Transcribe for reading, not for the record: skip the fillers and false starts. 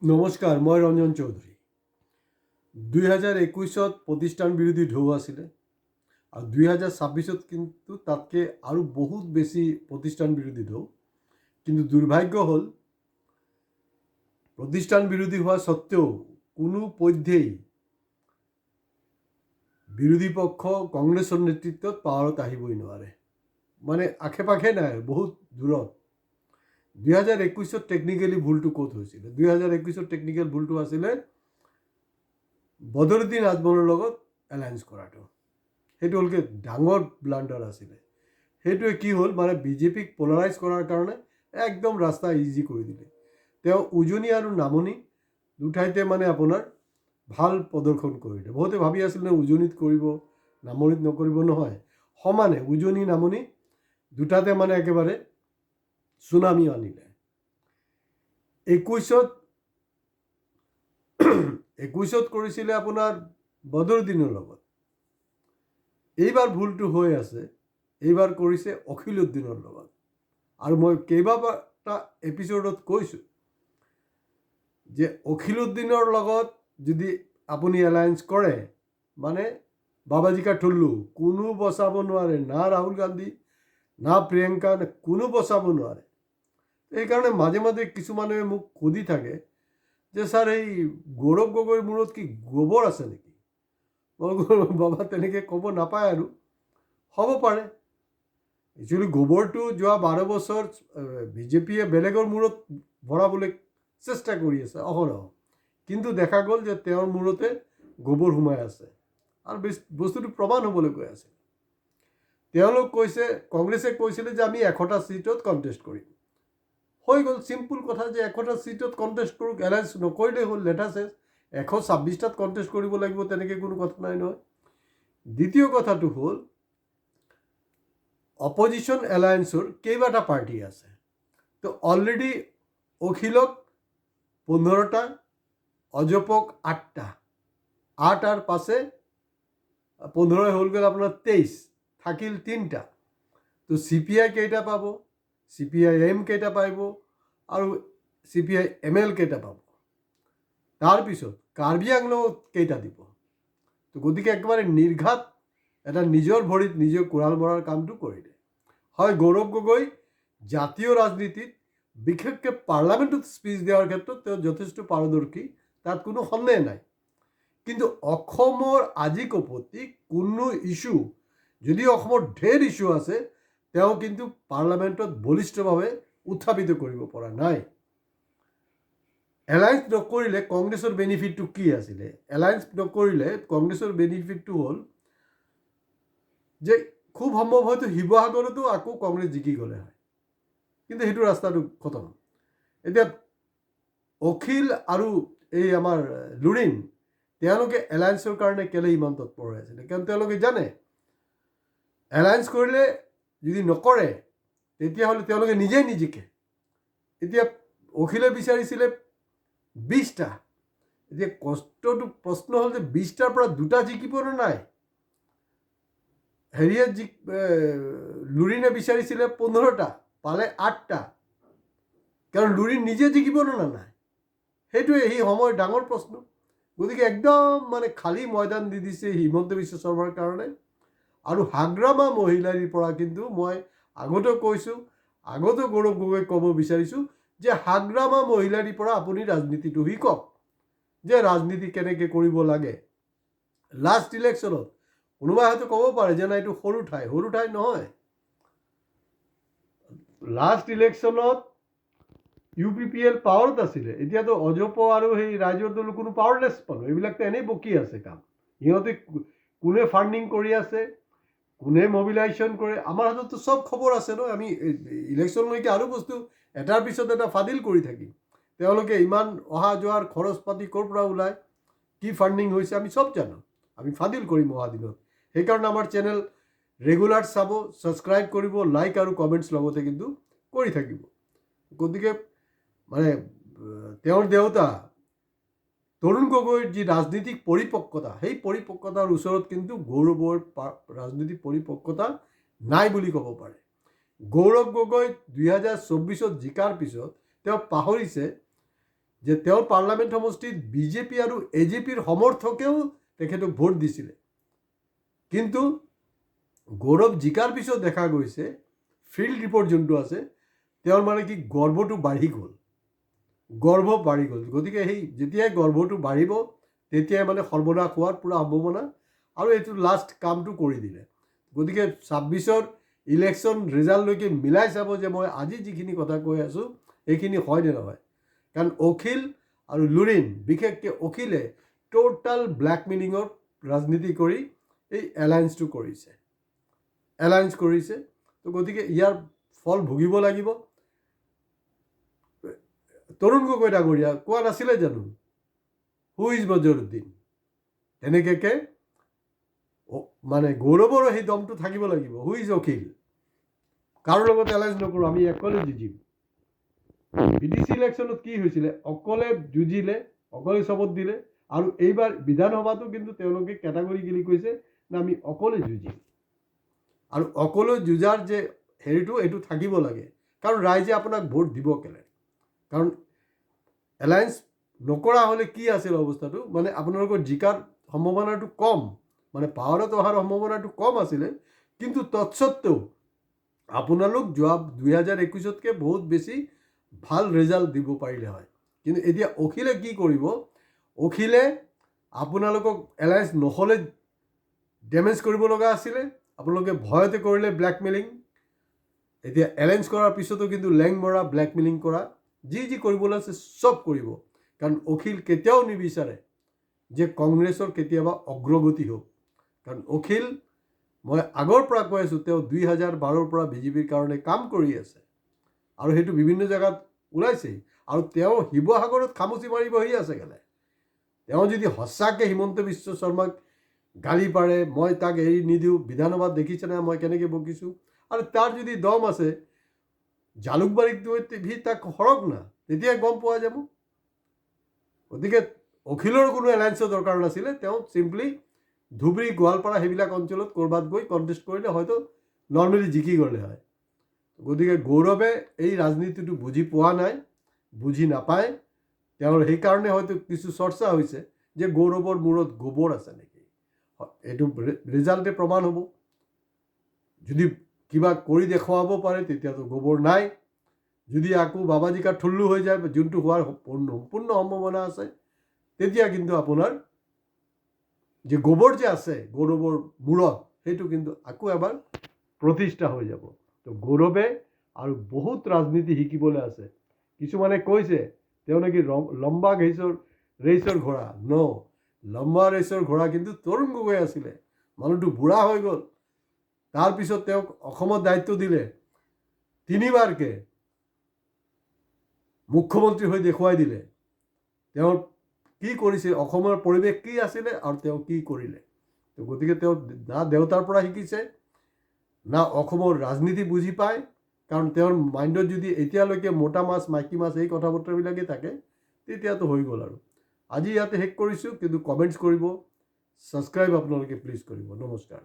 নমস্কাৰ, মই ৰঞ্জন চৌধুৰী। 2021 প্ৰতিষ্ঠান বিৰোধী ঢৌ আছিলে আৰু 2026 কিন্তু তাতকৈ আৰু বহুত বেছি প্ৰতিষ্ঠান বিৰোধী ঢৌ। কিন্তু দুৰ্ভাগ্য হ'ল প্ৰতিষ্ঠান বিৰোধী হোৱা স্বত্তেও কোনো পধ্যেই বিৰোধী পক্ষ কংগ্ৰেছৰ নেতৃত্বত পাৱাৰত আহিবই নোৱাৰে। মানে আশে পাশে নাই, বহুত দূৰত। 2021 টেকনিকেলি ভুলটো ক'ত হৈছিলে? 2021 টেকনিকেল ভুলটো আছিলে বদৰুদ্দিন আজমলৰ লগত এলায়েন্স কৰাটো। সেইটো হ'লগৈ ডাঙৰ ব্লাণ্ডাৰ আছিলে। সেইটোৱে কি হ'ল, মানে বিজেপিক পলাৰাইজ কৰাৰ কাৰণে একদম ৰাস্তা ইজি কৰি দিলে। তেওঁ উজনি আৰু নামনি দুঠাইতে মানে আপোনাৰ ভাল প্ৰদৰ্শন কৰিলে। বহুতে ভাবি আছিল নে উজনিত কৰিব, নামনিত নকৰিব। নহয়, সমানে উজনি নামনি দুটাতে মানে একেবাৰে চুনামি আনিলে। 21 কৰিছিলে আপোনাৰ বদৰুদ্দিনৰ লগত। এইবাৰ ভুলটো হৈ আছে, এইবাৰ কৰিছে অখিলউদ্দিনৰ লগত। আৰু মই কেইবাটা এপিছ'ডত কৈছোঁ যে অখিলউদ্দিনৰ লগত যদি আপুনি এলায়েন্স কৰে মানে বাবাজী কা ঠুল্লু, কোনো বচাব নোৱাৰে। না ৰাহুল গান্ধী, না প্ৰিয়ংকা, কোনো বচাব নোৱাৰে। এইকাৰণে মাজে মাজে কিছুমানে মোক সুধি থাকে যে ছাৰ, এই গৌৰৱ গগৈৰ মূৰত কি গোবৰ আছে নেকি? মই বাবা তেনেকৈ ক'ব নাপায় আৰু, হ'ব পাৰে। একচুৱেলি গোবৰটো যোৱা 12 বছৰ বিজেপিয়ে বেলেগৰ মূৰত ভৰাবলৈ চেষ্টা কৰি আছে অহৰহ, কিন্তু দেখা গ'ল যে তেওঁৰ মূৰতে গোবৰ সোমাই আছে আৰু বস্তুটো প্ৰমাণ হ'বলৈ গৈ আছে। তেওঁলোক কৈছে, কংগ্ৰেছে কৈছিলে যে আমি 100টা ছিটত কণ্টেষ্ট কৰিম। হৈ গ'ল, চিম্পুল কথা যে 100টা ছিটত কণ্টেষ্ট কৰোঁ, এলায়েন্স নকৰিলেই হ'ল, লেঠা চেছ। 126টাত কণ্টেষ্ট কৰিব লাগিব, তেনেকৈ কোনো কথা নাই নহয়। দ্বিতীয় কথাটো হ'ল, অপজিশ্যন এলায়েন্সৰ কেইবাটা পাৰ্টি আছে। তো অলৰেডি অখিলক 15টা, অজপক 8টা, 8 আৰ 5 15 হ'ল গ'ল আপোনাৰ 23, থাকিল 3টা। তো CPI কেইটা পাব, CPIM কেইটা পাব আৰু CPIML কেইটা পাব? তাৰপিছত কাৰ্বি আংলঙত কেইটা দিব? তো গতিকে একেবাৰে নিৰ্ঘাত এটা নিজৰ ভৰিত নিজে কোৰাল মৰাৰ কামটো কৰিলে। হয়, গৌৰৱ গগৈ জাতীয় ৰাজনীতিত বিশেষকৈ পাৰ্লামেণ্টত স্পীচ দিয়াৰ ক্ষেত্ৰত তেওঁ যথেষ্ট পাৰদৰ্শী, তাত কোনো সন্দেহ নাই। কিন্তু অসমৰ আজি কপতি কোনো ইছ্যু, যদি অসমৰ ঢেৰ ইছ্যু আছে, তেওঁ কিন্তু পাৰ্লামেণ্টত বলিষ্ঠভাৱে উত্থাপিত কৰিব পৰা নাই। এলায়েন্স নকৰিলে কংগ্ৰেছৰ বেনিফিটটো কি আছিলে? এলায়েন্স নকৰিলে কংগ্ৰেছৰ বেনিফিটটো হ'ল যে খুব সম্ভৱ হয়তো শিৱসাগৰতো আকৌ কংগ্ৰেছ জিকি গ'লে হয়, কিন্তু সেইটো ৰাস্তাটো খতম। এতিয়া অখিল আৰু এই আমাৰ লুৰিণ, তেওঁলোকে এলায়েন্সৰ কাৰণে কেলে ইমান তৎপৰ হৈ আছিলে? কাৰণ তেওঁলোকে জানে এলায়েন্স কৰিলে যদি নকৰে তেতিয়াহ'লে তেওঁলোকে নিজেই নিজিকে। এতিয়া অখিলে বিচাৰিছিলে 20টা। এতিয়া কষ্টটো প্ৰশ্ন হ'ল যে 20টাৰ পৰা 2টা জিকিবনে নাই? লুৰিণে বিচাৰিছিলে 15টা, পালে 8টা। কাৰণ লুৰিণ নিজে জিকিবনে নাই, সেইটোৱে এই সময়ৰ ডাঙৰ প্ৰশ্ন। গতিকে একদম মানে খালী ময়দান দি দিছে হিমন্ত বিশ্ব শৰ্মাৰ কাৰণে। আৰু হাগ্ৰামা মহিলাৰীৰ পৰা কিন্তু মই আগতেও কৈছোঁ, আগতেও গৌৰৱ গগৈক ক'ব বিচাৰিছোঁ যে হাগ্ৰামা মহিলাৰীৰ পৰা আপুনি ৰাজনীতিটো শিকক, যে ৰাজনীতি কেনেকৈ কৰিব লাগে। লাষ্ট ইলেকশ্যনত কোনোবাই হয়তো ক'ব পাৰে যে না এইটো সৰু ঠাই নহয়। লাষ্ট ইলেকশ্যনত UPPL পাৱাৰত আছিলে, এতিয়াতো অজপ আৰু সেই ৰাইজৰ দল কোনো পাৱাৰলেছ পালোঁ। এইবিলাকতো এনেই বকি আছে কাম। সিহঁতে কোনে ফাণ্ডিং কৰি আছে, কোনে মবিলাইজেশ্যন কৰে, আমাৰ হাতততো চব খবৰ আছে ন। আমি ইলেকশ্যনলৈকে আৰু বস্তু এটাৰ পিছত এটা ফাদিল কৰি থাকিম। তেওঁলোকে ইমান অহা যোৱাৰ খৰচ পাতি ক'ৰ পৰা ওলায়, কি ফাণ্ডিং হৈছে, আমি চব জানো। আমি ফাদিল কৰিম অহা দিনত। সেইকাৰণে আমাৰ চেনেল ৰেগুলাৰ চাব, ছাবস্ক্ৰাইব কৰিব, লাইক আৰু কমেণ্টছ লগতে কিন্তু কৰি থাকিব। গতিকে মানে তেওঁৰ দেউতা তৰুণ গগৈৰ যি ৰাজনীতিক পৰিপক্কতা, সেই পৰিপক্কতাৰ ওচৰত কিন্তু গৌৰৱৰ ৰাজনীতিক পৰিপক্কতা নাই বুলি ক'ব পাৰে। গৌৰৱ গগৈ 2024 জিকাৰ পিছত তেওঁ পাহৰিছে যে তেওঁৰ পাৰ্লামেণ্ট সমষ্টিত বিজেপি আৰু এজেপিৰ সমৰ্থকেও তেখেতক ভোট দিছিলে। কিন্তু গৌৰৱ জিকাৰ পিছত দেখা গৈছে ফিল্ড ৰিপৰ্ট যোনটো আছে তেওঁৰ মানে কি গৰ্বটো বাঢ়ি গ'ল, গৰ্ব বাঢ়ি গ'ল। গতিকে সেই যেতিয়াই গৰ্বটো বাঢ়িব তেতিয়াই মানে সৰ্বনাশ হোৱাৰ পূৰা সম্ভাৱনা, আৰু এইটো লাষ্ট কামটো কৰি দিলে। গতিকে 26ৰ ইলেকশ্যন ৰিজাল্টলৈকে মিলাই চাব যে মই আজি যিখিনি কথা কৈ আছোঁ এইখিনি হয় নে নহয়। কাৰণ অখিল আৰু লুৰিণ, বিশেষকৈ অখিলে টোটাল ব্লেকমেইলিঙৰ ৰাজনীতি কৰি এই এলায়েন্সটো কৰিছে। তো গতিকে ইয়াৰ ফল ভুগিব লাগিব। তৰুণ গগৈ ডাঙৰীয়া কোৱা নাছিলে জানো হু ইজ বজৰুদ্দিন, তেনেকৈ মানে গৌৰৱৰো সেই দমটো থাকিব লাগিব। হু ইজ অখিল, কাৰো লগত এলায়েন্স নকৰোঁ, আমি অকলে যুঁজিম। BDC ইলেকশ্যনত কি হৈছিলে, অকলে যুঁজিলে, অকলে চবত দিলে, আৰু এইবাৰ বিধানসভাটো কিন্তু তেওঁলোকে কেটাগৰিকেলি কৈছে যে আমি অকলে যুঁজিম। আৰু অকলে যুঁজাৰ যে হেৰিটো এইটো থাকিব লাগে, কাৰণ ৰাইজে আপোনাক ভোট দিব কেলে। কাৰণ এলায়েন্স নকৰা হ'লে কি আছিল অৱস্থাটো, মানে আপোনালোকৰ জিকাৰ সম্ভাৱনাটো কম, মানে পাৱাৰত অহাৰ সম্ভাৱনাটো কম আছিলে। কিন্তু তৎসত্ত্বেও আপোনালোক যোৱা 2021তকৈ বহুত বেছি ভাল ৰিজাল্ট দিব পাৰিলে হয়। কিন্তু এতিয়া অখিলে কি কৰিব, অখিলে আপোনালোকক এলায়েন্স নহ'লে ডেমেজ কৰিব লগা আছিলে, আপোনালোকে ভয়তে কৰিলে ব্লেকমেইলিং। এতিয়া এলায়েন্স কৰাৰ পিছতো কিন্তু লেং মৰা, ব্লেকমেইলিং কৰা, যি কৰিবলৈ আছে চব কৰিব। কাৰণ অখিল কেতিয়াও নিবিচাৰে যে কংগ্ৰেছৰ কেতিয়াবা অগ্ৰগতি হওক। কাৰণ অখিল, মই আগৰ পৰা কৈ আছোঁ, তেওঁ 2012ৰ পৰা বিজেপিৰ কাৰণে কাম কৰি আছে, আৰু সেইটো বিভিন্ন জেগাত ওলাইছেই। আৰু তেওঁ শিৱসাগৰত খামুচি মাৰি বহি আছে কেলে। তেওঁ যদি সঁচাকৈ হিমন্ত বিশ্ব শৰ্মাক গালি পাৰে, মই তাক এৰি নিদিওঁ, বিধানসভাত দেখিছেনে মই কেনেকৈ বকিছোঁ, আৰু তাৰ যদি দম আছে জালুকবাৰীত গৈ তাক সৰক না, তেতিয়াই গম পোৱা যাব। গতিকে অখিলৰ কোনো এলায়েন্সৰ দৰকাৰ নাছিলে, তেওঁ চিম্পলি ধুবুৰী, গোৱালপাৰা সেইবিলাক অঞ্চলত ক'ৰবাত গৈ কণ্টেষ্ট কৰিলে হয়তো নৰ্মেলি জিকি গ'লে হয়। গতিকে গৌৰৱে এই ৰাজনীতিটো বুজি পোৱা নাই, বুজি নাপায়। তেওঁৰ সেইকাৰণে হয়তো কিছু চৰ্চা হৈছে যে গৌৰৱৰ মূৰত গোবৰ আছে নেকি। এইটো ৰিজাল্টে প্ৰমাণ হ'ব। যদি কিবা কৰি দেখুৱাব পাৰে তেতিয়াতো গোবৰ নাই। যদি আকৌ বাবাজিকা ঠুল্লু হৈ যায়, যোনটো হোৱাৰ সম্পূৰ্ণ সম্ভাৱনা আছে, তেতিয়া কিন্তু আপোনাৰ যে গোবৰ যে আছে গৌৰৱৰ মূৰত, সেইটো কিন্তু আকৌ এবাৰ প্ৰতিষ্ঠা হৈ যাব। তো গৌৰৱে আৰু বহুত ৰাজনীতি শিকিবলৈ আছে। কিছুমানে কৈছে তেওঁ নেকি লম্বা ৰেচৰ ঘোঁৰা। লম্বা ৰেচৰ ঘোঁৰা কিন্তু তৰুণ গগৈ আছিলে। মানুহটো বুঢ়া হৈ গ'ল, তাৰপিছত তেওঁক অসমত দায়িত্ব দিলে, 3বাৰকৈ মুখ্যমন্ত্ৰী হৈ দেখুৱাই দিলে তেওঁ কি কৰিছে, অসমৰ পৰিৱেশ কি আছিলে আৰু তেওঁ কি কৰিলে। তো গতিকে তেওঁ না দেউতাৰ পৰা শিকিছে, না অসমৰ ৰাজনীতি বুজি পায়। কাৰণ তেওঁৰ মাইণ্ডত যদি এতিয়ালৈকে মোটা মাছ, মাইকী মাছ এই কথা বতৰাবিলাকেই থাকে, তেতিয়াতো হৈ গ'ল। আৰু আজি ইয়াতে শেষ কৰিছোঁ, কিন্তু কমেণ্টছ কৰিব, ছাবস্ক্ৰাইব আপোনালোকে প্লিজ কৰিব। নমস্কাৰ।